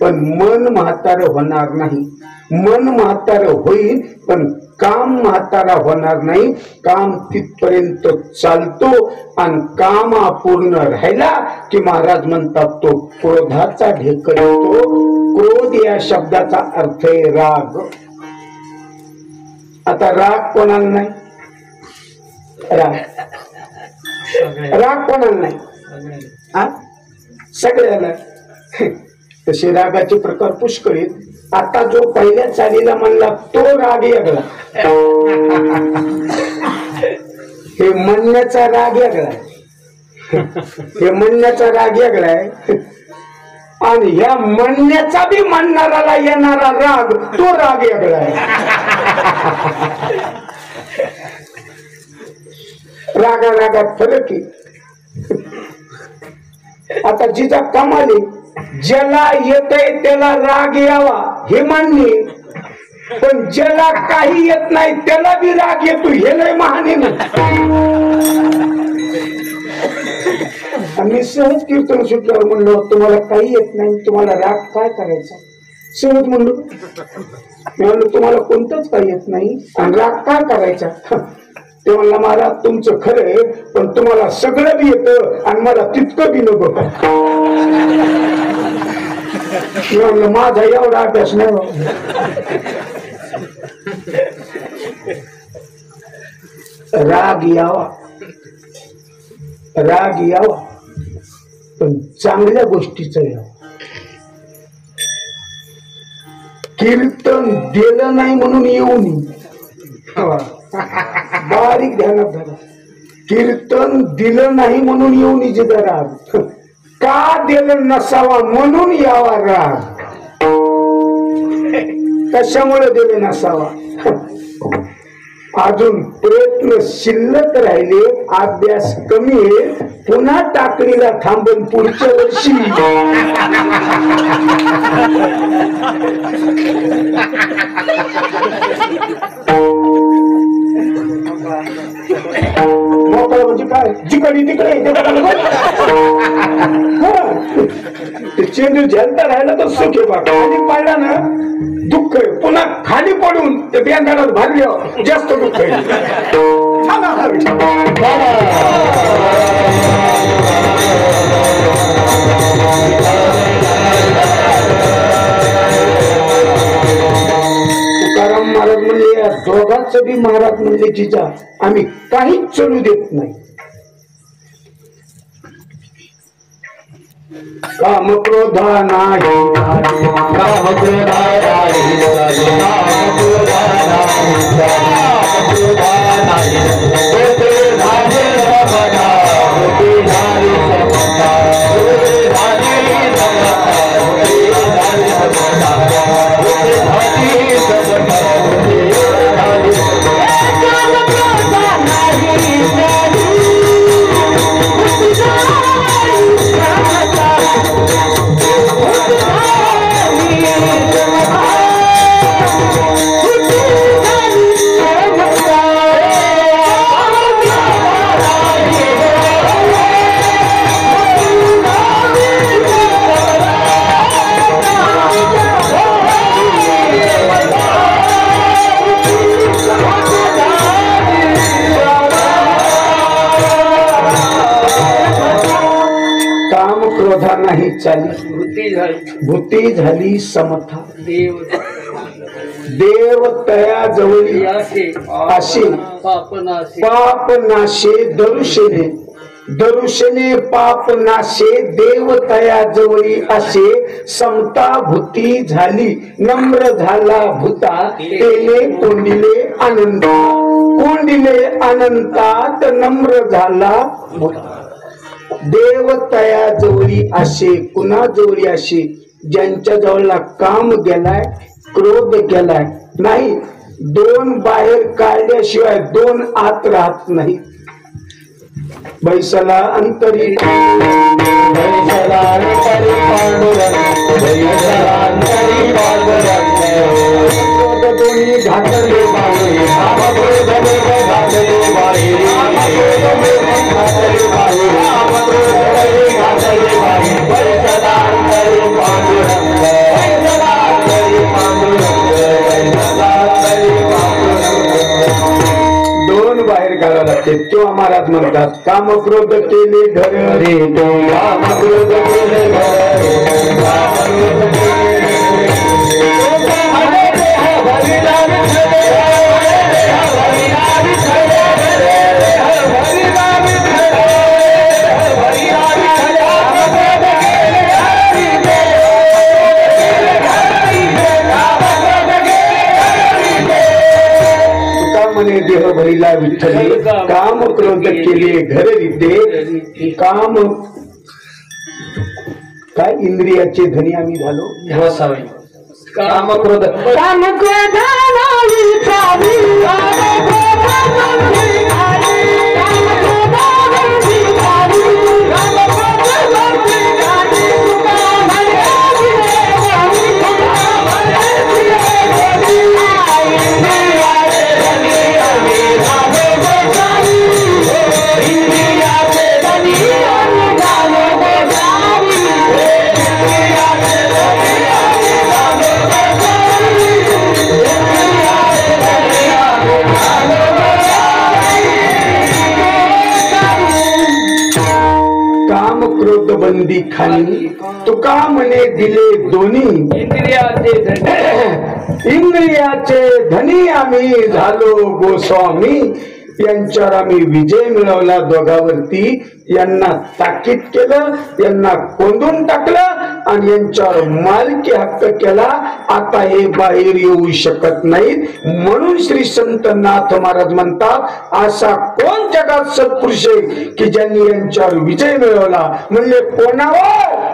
पण मन म्हातार होणार नाही. मन म्हातार होईल पण काम म्हातारा होणार नाही. काम तिथपर्यंत चालतो आणि काम अपूर्ण राहिला की महाराज म्हणतात तो क्रोधाचा ढेकळ येतो. क्रोध या शब्दाचा अर्थ आहे राग. आता राग कोणाला नाही? राग कोणाला नाही? सगळ्याला. तसे रागाचे प्रकार पुष्कळ आहेत. आता जो पहिल्या चालीला म्हणला तो राग वेगळा, हे म्हणण्याचा राग वेगळा, हे म्हणण्याचा राग वेगळा आहे. आणि या म्हणण्याचा बी म्हणणाराला येणारा राग तो राग वेगळा आहे. रागा रागात फरक आहे. आता जिचा कमाली ज्याला येतय त्याला राग यावा हे मान्य, पण ज्याला काही येत नाही त्याला बी राग येतो हे लय महाने ना. आम्ही सहज कीर्तन सुटल्यावर म्हणलो तुम्हाला काही येत नाही तुम्हाला राग काय करायचा? सहज म्हणलो. मी म्हणलो तुम्हाला कोणतंच काही येत नाही आणि राग काय करायचा? ते म्हणला महाराज तुमचं खरं आहे पण तुम्हाला सगळं बी येतं आणि मला तितकं बी नको. म्हणलं माझा एवढा अभ्यास नाही. राग यावा, राग यावा पण चांगल्या गोष्टीच यावं. कीर्तन दिलं नाही म्हणून येऊन बारीक ध्यानात धरा. कीर्तन दिलं नाही म्हणून येऊन जिथं राग का दिलं नसावा म्हणून यावा राग. कशामुळे दिलं नसावा? अजून प्रयत्न शिल्लक राहिले, अभ्यास कमी आहे, पुन्हा टाकणीला थांबून पुढच्या वर्षी. मोकळं म्हणजे काय? जिकडे तिकडे चेंडू झेलता राहिला तर सुख आहे. खाली पडला ना दुःख आहे, पुन्हा खाली पडून ते बँकाला भरले जास्त दुःख आहे. तुकाराम महाराज म्हणजे या दोघांचं बी महाराज म्हणजे जिजा आम्ही काहीच चलू देत नाही. काम क्रोधा नाही, काम क्रोधा नाही, काम क्रोधा नाही, होते झाले समता, होते झाले समता, होते झाले समता, होते झाले समता, होते झाले समता, होते झाले समता. काम क्रोधा नाही, चाली भूती झाली भूती झाली समथा देव देव तया जवळी असे असे पापनासे पाप नाशे दरुशेने दरुशेने पाप नाशे देव तया जवळी असे समता भूती झाली नम्र झाला भूता तेने कोंडिले अनंत कोंडिले अनंतात नम्र झाला भूता देव तया जवळी असे कुणा जवळी असे ज्यांच्या जवळला काम गेलाय क्रोध गेलाय नाही दोन बाहेर काढल्याशिवाय दोन आत राहत नाही बैसला अंतरी बैसला अंतरी पांडुरंग बैसला अंतरी पांडुरंग क्रोध दोन्ही घातले बाहेर घातले बाहेर घातले बाहेर बैसला अंतरी पांडुरंग बैसला अंतरी पांडुरंग बैसला अंतरी पांडुरंग दोन बाहेर काढावं लागते तेव्हा महाराज म्हणतात काम क्रोध केले घर रे काम क्रोध केले म्हणे देह भरिला विठ्ठली काम क्रोध केले घर रीते काम काय इंद्रियाचे धनी आम्ही झालो काम क्रोध बंदी खाली तुका म्हणे दिले दोन्ही इंद्रियाचे धनी आम्ही झालो गोस्वामी यांच्यावर आम्ही विजय मिळवला दोघावरती यांना ताकीद केलं यांना कोंडून टाकलं आणि यांच्यावर मालकी हक्क केला आता हे बाहेर येऊ शकत नाहीत म्हणून श्री संत नाथ महाराज म्हणतात असा कोण जगात सत्पुरुष आहे की ज्यांनी यांच्यावर विजय मिळवला म्हणजे कोणावर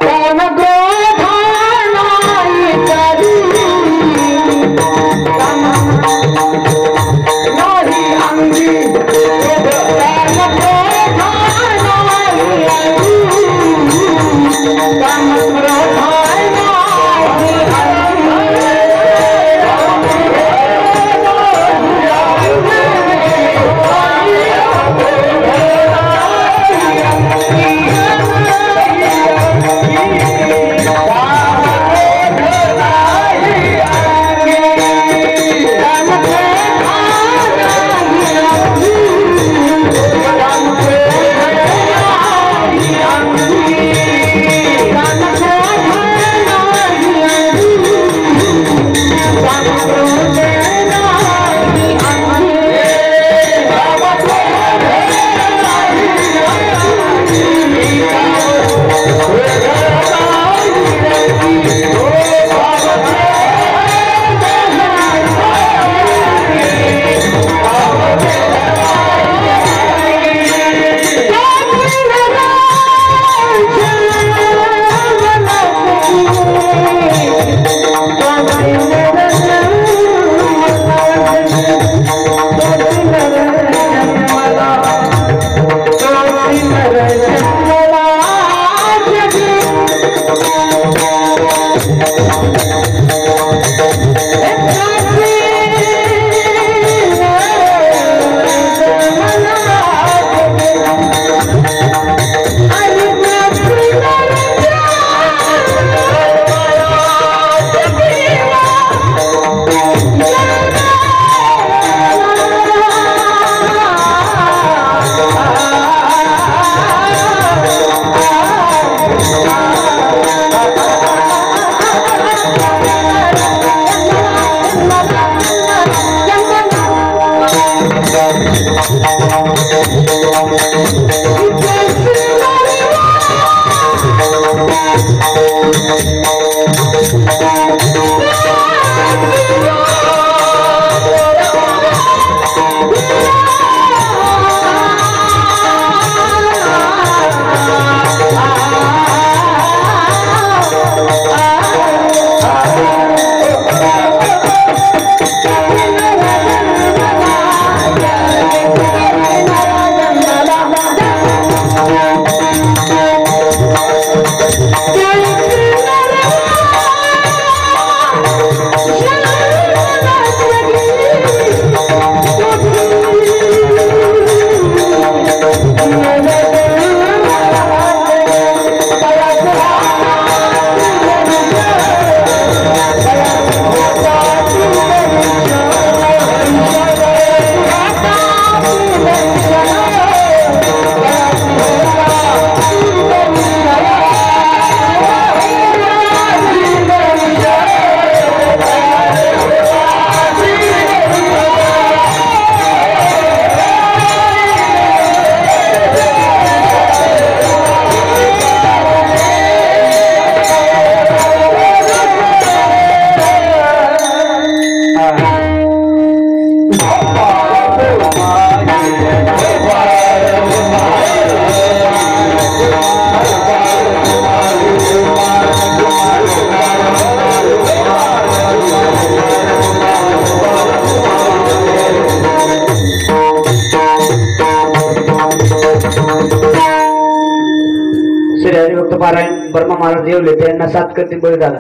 श्री हरिभक्त पारायण बर्मा महाराज येवले त्यांना 7 कटी बळी झाला.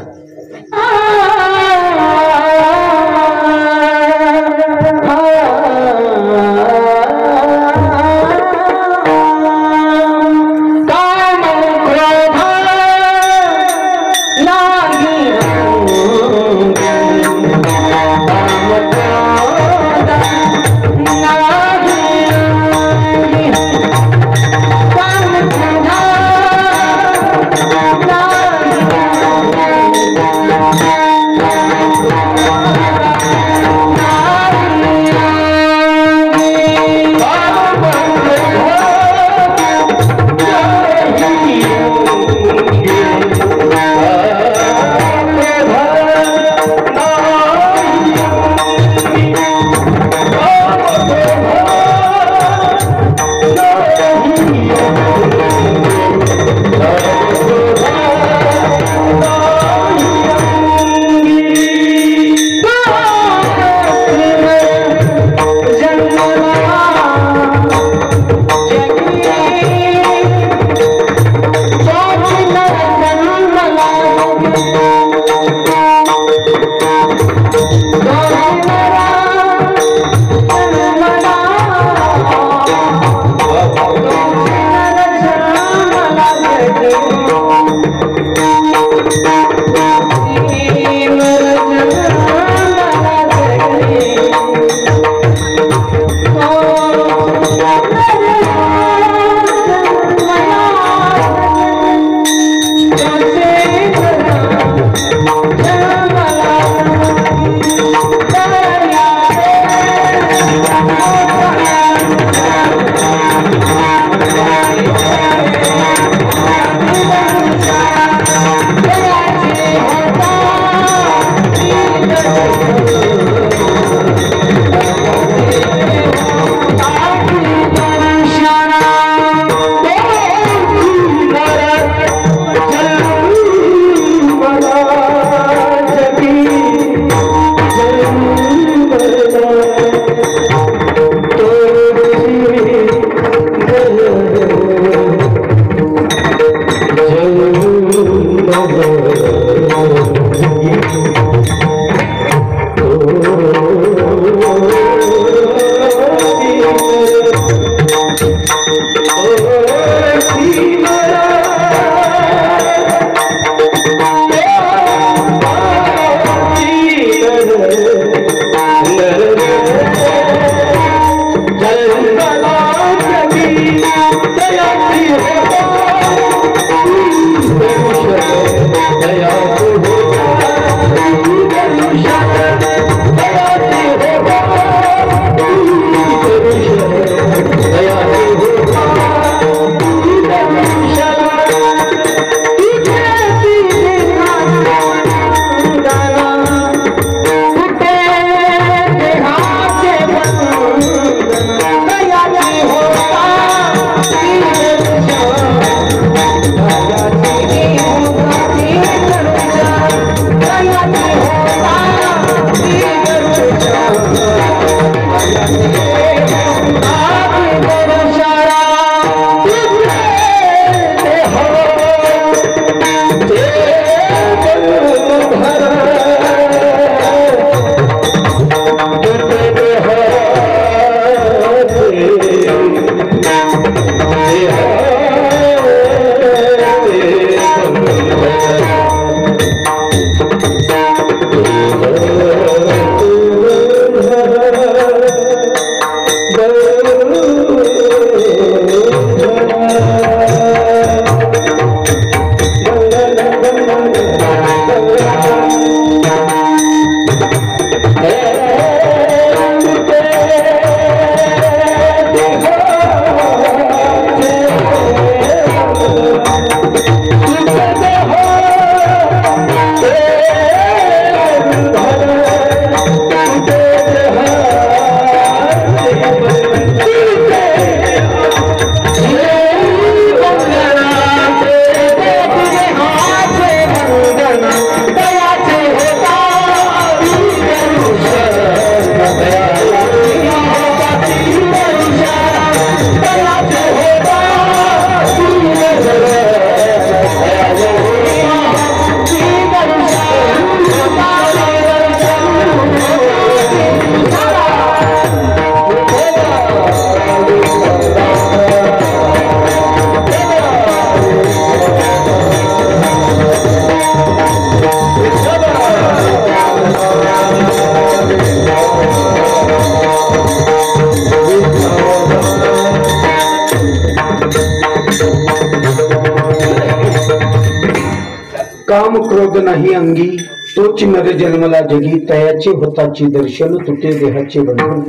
तोच नर जन्मला जगी तयाचे होताची दर्शन तुटे देहाचे बंधन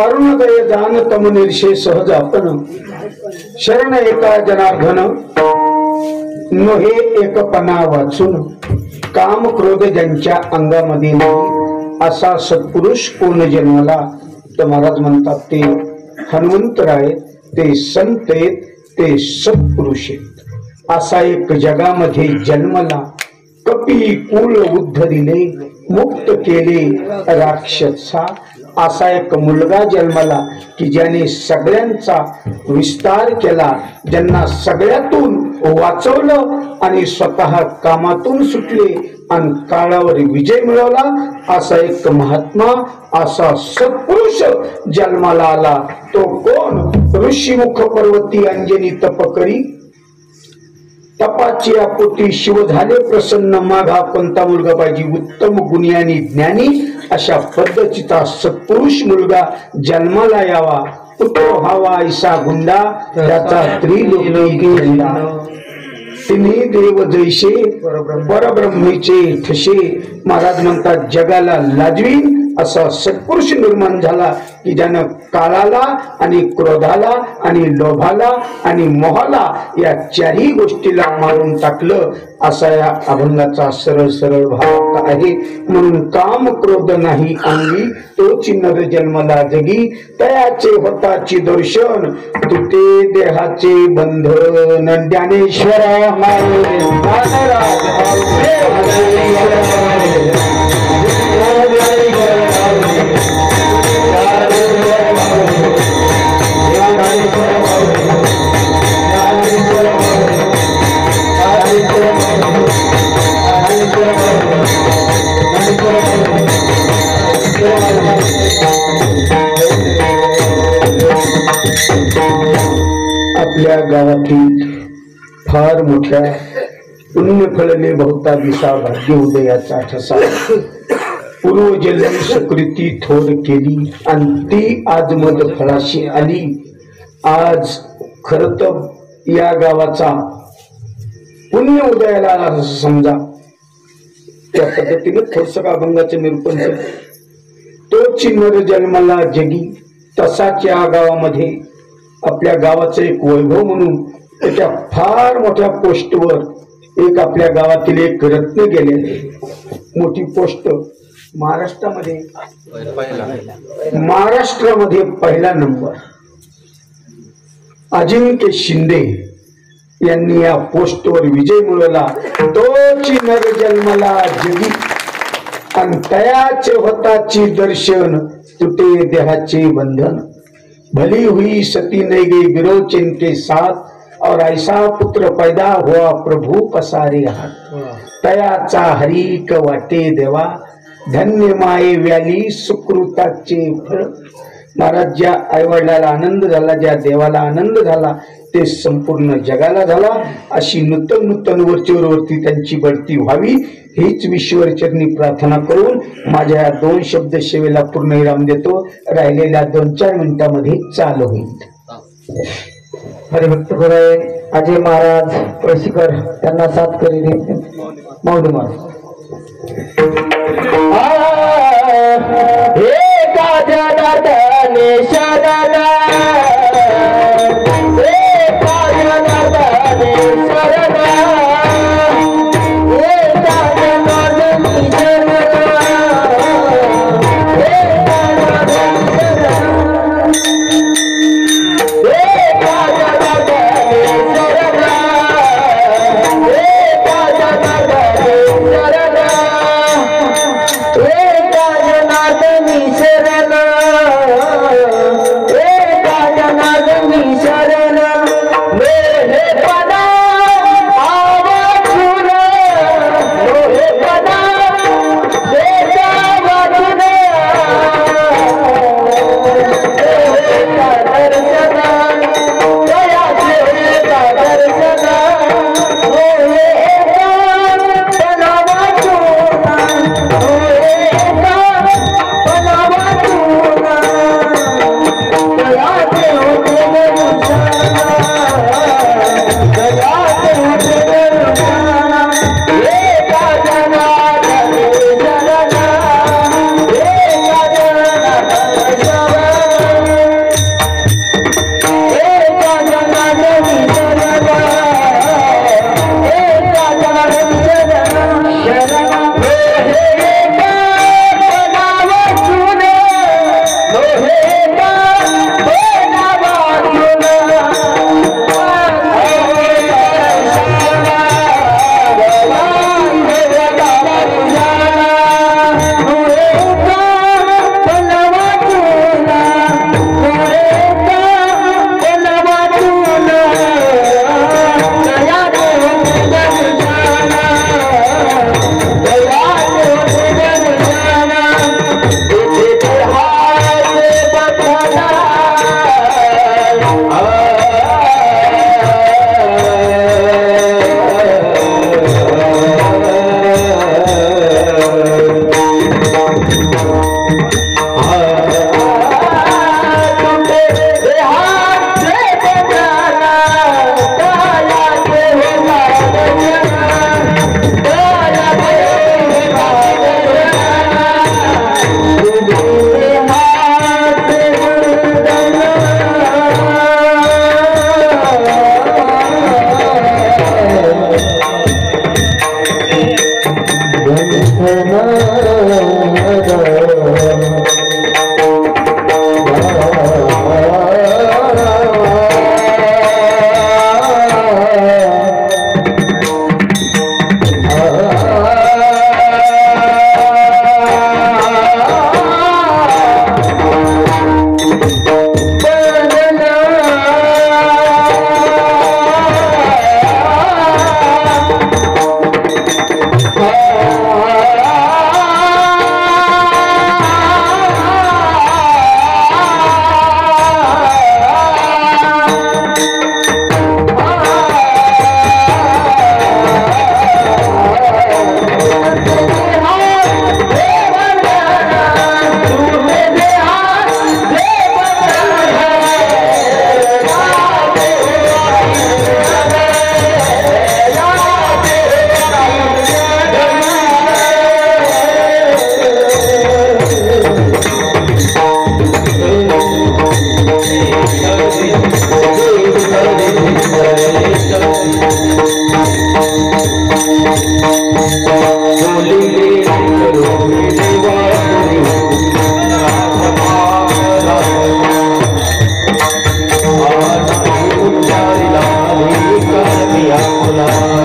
अरुणोदय दान तम निर्षे सहज आपण शरण एका जनार्दन नोहे एकपणा वाचून काम क्रोध ज्यांच्या अंगामध्ये नाही असा सत्पुरुष पूर्ण जन्मला. तर महाराज म्हणतात ते हनुमंतराय ते संत आहेत ते सत्पुरुष आहेत. असा एक जगामध्ये जन्मला कपी कुल उद्ध दिले मुक्त केले राक्षसा. असा एक मुलगा जन्मला की ज्याने सगळ्यांचा विस्तार केला, ज्यांना सगळ्यातून वाचवलं आणि स्वतः कामातून सुटले आणि काळावर विजय मिळवला. असा एक महात्मा असा सत्पुरुष जन्माला आला. तो कोण? ऋषीमुख पर्वती अंजनी तप करी तपाची आपोटी शिव झाले प्रसन्न. माघा कोणता मुलगा पाहिजे? उत्तम गुणी आणि ज्ञानी अशा पद्धतीचा सत्पुरुष मुलगा जन्माला यावा. पुत्र व्हावा ऐसा गुंडा त्याचा त्रिलोकी झेंडा. तिन्ही देव जैसे परब्रह्मेचे ठसे. महाराज म्हणतात जगाला लाजवीन असा सत्पुरुष निर्माण झाला की ज्यानं काळाला आणि क्रोधाला आणि लोभाला आणि मोहाला या चारही गोष्टीला मारून टाकलं. असा या अभंगाचा सरळ सरळ भाव आहे. म्हणून काम क्रोध नाही अंगी तोच नर जन्मला जगी तयाचे होताची दर्शन तुटे देहाचे बंधन. ज्ञानेश्वर आपल्या गावातील फार मोठ्या पुण्यफळले बहुता दिसा भाग्य उदयाचा ठसा. पूर्वजन्मी सुकृती थोर केली आणि ती आज मध फळाशी आली. आज खर तर या गावाचा पुण्य उदयाला आला असं समजा. त्या पद्धतीने थोडस अभंगाचे निरूपण केलं. तोच नर जन्माला जगी तसाच या गावामध्ये आपल्या गावाचं एक वैभव म्हणून त्याच्या फार मोठ्या पोस्टवर एक आपल्या गावातील एक रत्न गेलेले. मोठी पोस्ट महाराष्ट्रामध्ये पहिला नंबर. अजिंक्य शिंदे यांनी या पोस्टवर विजय मिळवला. तोच नर जन्मला जगी आणि तयाचे होताची दर्शन तुटे देहाचे बंधन. भली हुई सती नहीं गई बिरोचन के साथ और ऐसा पुत्र पैदा हुआ प्रभु पसारे हाथ. तयाचा हरिक वाटे देवा धन्य माये व्याली सुकृताचे फळ. महाराज ज्या आईवडिलाला आनंद झाला, ज्या देवाला आनंद झाला ते संपूर्ण जगाला झाला. अशी नूतन नूतन वरचेवरती त्यांची बढती व्हावी हीच विश्वचरणी प्रार्थना करून माझ्या या 2 शब्द सेवेला पूर्ण विराम देतो. राहिलेल्या 2-4 मिनिटांमध्ये चालू होईल. हरिभक्त गुराय अजय महाराज पळशीकर त्यांना साथ करी माऊली महाराज. शरण तुला